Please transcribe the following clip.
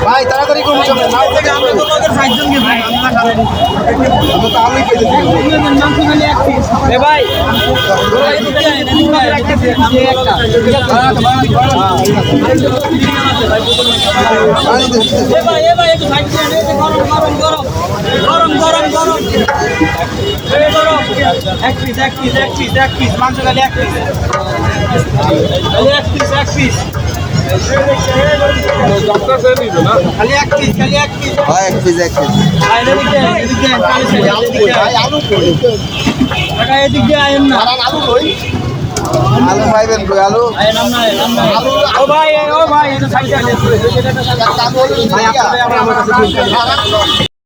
ভাই তাড়াতাড়ি করুন এক পিস মাংস খালি এক পিস খালি এক পিস ভাই এক পিস এদিক দিয়ে আয়েন না আলু পাইবেন কই আলু ও ভাই এটা সাইডে আছে ভাই আপনাদের আমার কাছে